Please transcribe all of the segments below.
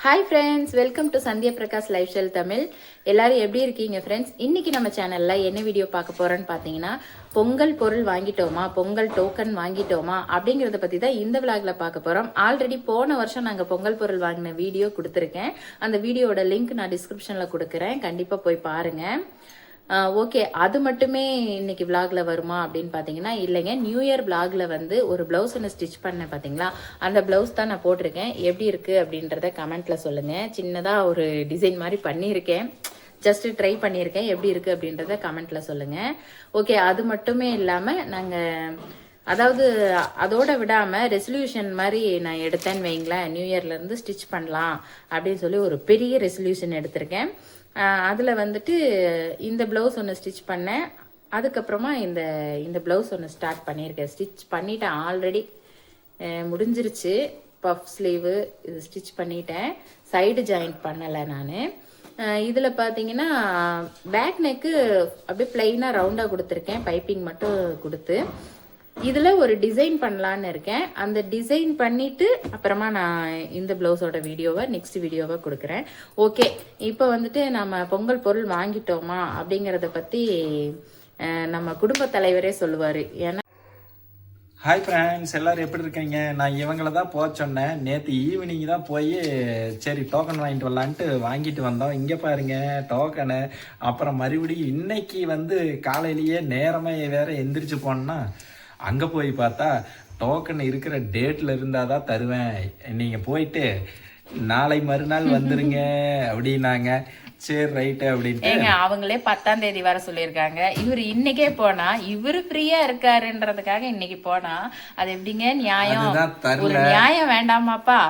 Hi friends, welcome to Sandhya Prakash life style Tamil. எல்லாரும் எப்படி இருக்கீங்க ஃப்ரெண்ட்ஸ்? இன்னைக்கு நம்ம சேனல்ல என்ன வீடியோ பார்க்க போறோன்னு பார்த்தீங்கன்னா, பொங்கல் பொருள் வாங்கிட்டோமா, பொங்கல் டோக்கன் வாங்கிட்டோமா அப்படிங்கிறத பற்றி தான் இந்த விளாக்ல பார்க்க போகிறோம். ஆல்ரெடி போன வருஷம் நாங்கள் பொங்கல் பொருள் வாங்கின வீடியோ கொடுத்துருக்கேன். அந்த வீடியோட லிங்க் நான் டிஸ்கிரிப்ஷனில் கொடுக்குறேன், கண்டிப்பாக போய் பாருங்கள். ஓகே, அது மட்டுமே இன்னைக்கு விளாகில் வருமா அப்படின்னு பார்த்தீங்கன்னா இல்லைங்க. நியூ இயர் விளாகில் வந்து ஒரு ப்ளவுஸ் ஒன்று ஸ்டிச் பண்ணேன் பார்த்தீங்களா, அந்த ப்ளவுஸ் தான் நான் போட்டிருக்கேன். எப்படி இருக்குது அப்படின்றத கமெண்ட்டில் சொல்லுங்கள். சின்னதாக ஒரு டிசைன் மாதிரி பண்ணியிருக்கேன், ஜஸ்ட் ட்ரை பண்ணியிருக்கேன். எப்படி இருக்குது அப்படின்றத கமெண்ட்டில் சொல்லுங்கள். ஓகே, அது மட்டுமே இல்லாமல் நாங்கள் அதாவது அதோட விடாமல் ரெசல்யூஷன் மாதிரி நான் எடுத்தேன்னு வைங்களேன். நியூ இயர்லேருந்து ஸ்டிச் பண்ணலாம் அப்படின்னு சொல்லி ஒரு பெரிய ரெசல்யூஷன் எடுத்திருக்கேன். அதில் வந்துட்டு இந்த ப்ளவுஸ் ஒன்று ஸ்டிச் பண்ணேன். அதுக்கப்புறமா இந்த ப்ளவுஸ் ஒன்று ஸ்டார்ட் பண்ணியிருக்கேன். ஸ்டிச் பண்ணிட்டேன், ஆல்ரெடி முடிஞ்சிருச்சு. பஃப் ஸ்லீவு இது ஸ்டிச் பண்ணிட்டேன், சைடு ஜாயிண்ட் பண்ணலை நான். இதில் பார்த்தீங்கன்னா பேக் நெக்கு அப்படியே பிளெயினாக ரவுண்டாக கொடுத்துருக்கேன், பைப்பிங் மட்டும் கொடுத்து. இதில் ஒரு டிசைன் பண்ணலான்னு இருக்கேன். அந்த டிசைன் பண்ணிவிட்டு அப்புறமா நான் இந்த ப்ளவுஸோட வீடியோவை நெக்ஸ்ட் வீடியோவை கொடுக்குறேன். ஓகே, இப்போ வந்துட்டு நம்ம பொங்கல் பொருள் வாங்கிட்டோமா அப்படிங்கிறத பற்றி நம்ம குடும்ப தலைவரே சொல்லுவார். ஏன்னா ஹாய் ஃப்ரெண்ட்ஸ், எல்லோரும் எப்படி இருக்கீங்க? நான் இவங்கள தான் போக சொன்னேன். நேற்று ஈவினிங் தான் போய் சரி டோக்கன் வாங்கிட்டு வரலான்ட்டு வாங்கிட்டு வந்தோம். இங்கே பாருங்க டோக்கனு. அப்புறம் மறுபடியும் இன்னைக்கு வந்து காலையிலேயே நேரமாக வேறு எந்திரிச்சு போனோன்னா அங்கே போய் பார்த்தா டோக்கன் இருக்கிற டேட்டில் இருந்தால் தான் தருவேன், நீங்கள் போயிட்டு நாளை மறுநாள் வந்துருங்க அப்படின்னாங்க. சரி ரைட்டு அப்படின்ட்டு அவங்களே 10ஆம் தேதி வர சொல்லியிருக்காங்க. இவர் இன்னைக்கே போனா, இவரு ஃப்ரீயா இருக்காருன்றதுக்காக இன்னைக்கு போனா அது எப்படிங்க நியாயம்? ஒரு நியாயம் வேண்டாமாப்பா?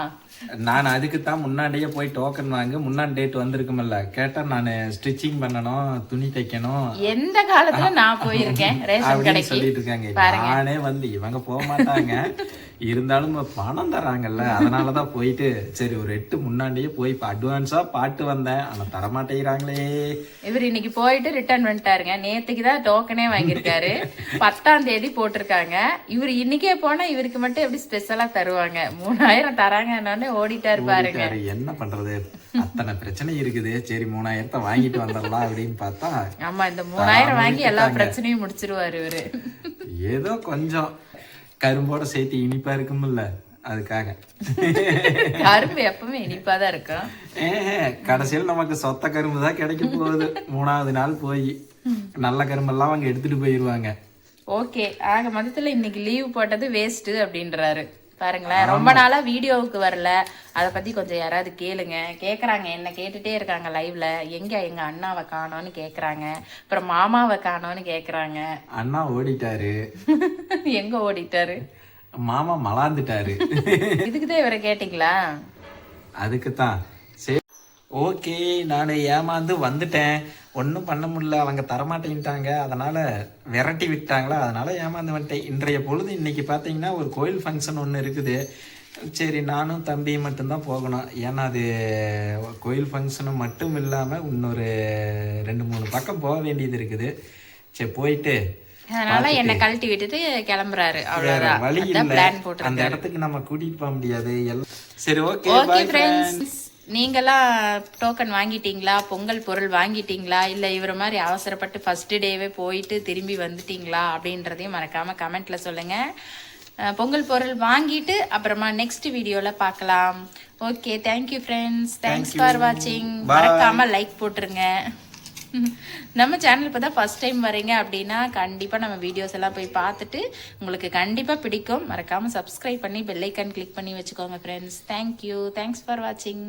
நான் அதுக்கு தான் முன்னாடியே போய் டோக்கன் வாங்க, முன்னாடி டேட் வந்திருக்குமல்ல. கேட்டா நான் ஸ்டிச்சிங் பண்ணணும், துணி தைக்கணும், எந்த காலத்துல நான் போயிருக்கேன் ரேஷன் கடைக்கு சொல்லிட்டு இருக்காங்க. நானே வந்து இவங்க போக மாட்டாங்க, இருந்தாலும் பணம் தராங்கல்ல, அதனாலதான் போயிட்டு சரி ஒரு 8 முன்னாடியே போய் அட்வான்ஸா பாட்டு வந்தேன். ஆனா தரமாட்டேங்கிறாங்களே. இவர் இன்னைக்கு போயிட்டு ரிட்டர்ன் பண்ணிட்டாருங்க. நேத்துக்கு தான் டோக்கனே வாங்கியிருக்காரு. 10ஆம் தேதி போட்டிருக்காங்க. இவர் இன்னைக்கே போனா இவருக்கு மட்டும் எப்படி ஸ்பெஷலா தருவாங்க? 3000 தராங்க. ஓடிட்டாரு பாருங்க. என்ன பண்றது, அத்தனை பிரச்சனை இருக்குது. சரி 3000 வாங்கிட்டு வந்துடலாம் அப்படின்னு பார்த்தா, ஆமா இந்த 3000 வாங்கி எல்லா பிரச்சனையும் முடிச்சிருவாரு இவரு. ஏதோ கொஞ்சம் கரும்போட சேர்த்து இனிப்பா இருக்கும்ல, அதுக்காக. கரும்பு எப்பவுமே இனிப்பாதான் இருக்கும். கடைசியில் நமக்கு சொத்த கரும்பு தான் கிடைக்க போகுது. 3ஆவது நாள் போய் நல்ல கரும்பெல்லாம் அவங்க எடுத்துட்டு போயிருவாங்க. ஓகே, ஆக மொத்தத்துல இன்னைக்கு லீவ் போட்டது வேஸ்ட் அப்படின்றாரு பாருங்களேன். ரொம்ப நாளா வீடியோவுக்கு வரல, அதை பத்தி கொஞ்சம் யாராவது கேளுங்க. கேக்குறாங்க, என்ன கேட்டுட்டே இருக்காங்க லைவ்ல. எங்க அண்ணாவை காணோன்னு கேக்குறாங்க, அப்புறம் மாமாவை காணோன்னு கேக்குறாங்க. அண்ணா ஓடிட்டாரு. எங்க ஓடிட்டாரு? மாமா மலாந்துட்டாரு. இதுக்குதான் இவரை கேட்டீங்களா? அதுக்குத்தான். சரி ஓகே, நான் ஏமாந்து வந்துட்டேன். ஒன்றும் பண்ண முடியல, அவங்க தரமாட்டேன்ட்டாங்க, அதனால் விரட்டி விட்டாங்களா, அதனால் ஏமாந்து வந்துட்டேன். இன்றைய பொழுது இன்றைக்கி பார்த்தீங்கன்னா ஒரு கோயில் ஃபங்க்ஷன் ஒன்று இருக்குது. சரி நானும் தம்பி மட்டும்தான் போகணும். ஏன்னா அது கோயில் ஃபங்க்ஷனு மட்டும் இல்லாமல் இன்னொரு 2-3 பக்கம் போக வேண்டியது இருக்குது. சரி போயிட்டு அதனால என்ன கழட்டி விட்டுட்டு கிளம்புறாரு. அவ்வளவுதான், வழி இல்லை, அந்த இடத்துக்கு நம்ம கூட்டிட்டு போக முடியாது. சரி ஓகே ஃப்ரெண்ட்ஸ், நீங்களாம் டோக்கன் வாங்கிட்டீங்களா? பொங்கல் பொருள் வாங்கிட்டீங்களா? இல்லை இவர மாதிரி அவசரப்பட்டு ஃபர்ஸ்ட் டேவே போயிட்டு திரும்பி வந்துட்டீங்களா அப்படின்றதையும் மறக்காம கமெண்ட்ல சொல்லுங்க. பொங்கல் பொருள் வாங்கிட்டு அப்புறமா நெக்ஸ்ட் வீடியோல பார்க்கலாம். Okay, thank you friends, thanks for வாட்சிங். மறக்காம லைக் போட்டுருங்க. நம்ம சேனல் இப்போ தான் ஃபர்ஸ்ட் டைம் வரீங்க அப்படின்னா கண்டிப்பாக நம்ம வீடியோஸ் எல்லாம் போய் பார்த்துட்டு உங்களுக்கு கண்டிப்பாக பிடிக்கும். மறக்காமல் சப்ஸ்கிரைப் பண்ணி பெல் ஐக்கான் கிளிக் பண்ணி வச்சுக்கோங்க ஃப்ரெண்ட்ஸ். தேங்க்யூ, தேங்க்ஸ் ஃபார் வாட்சிங்.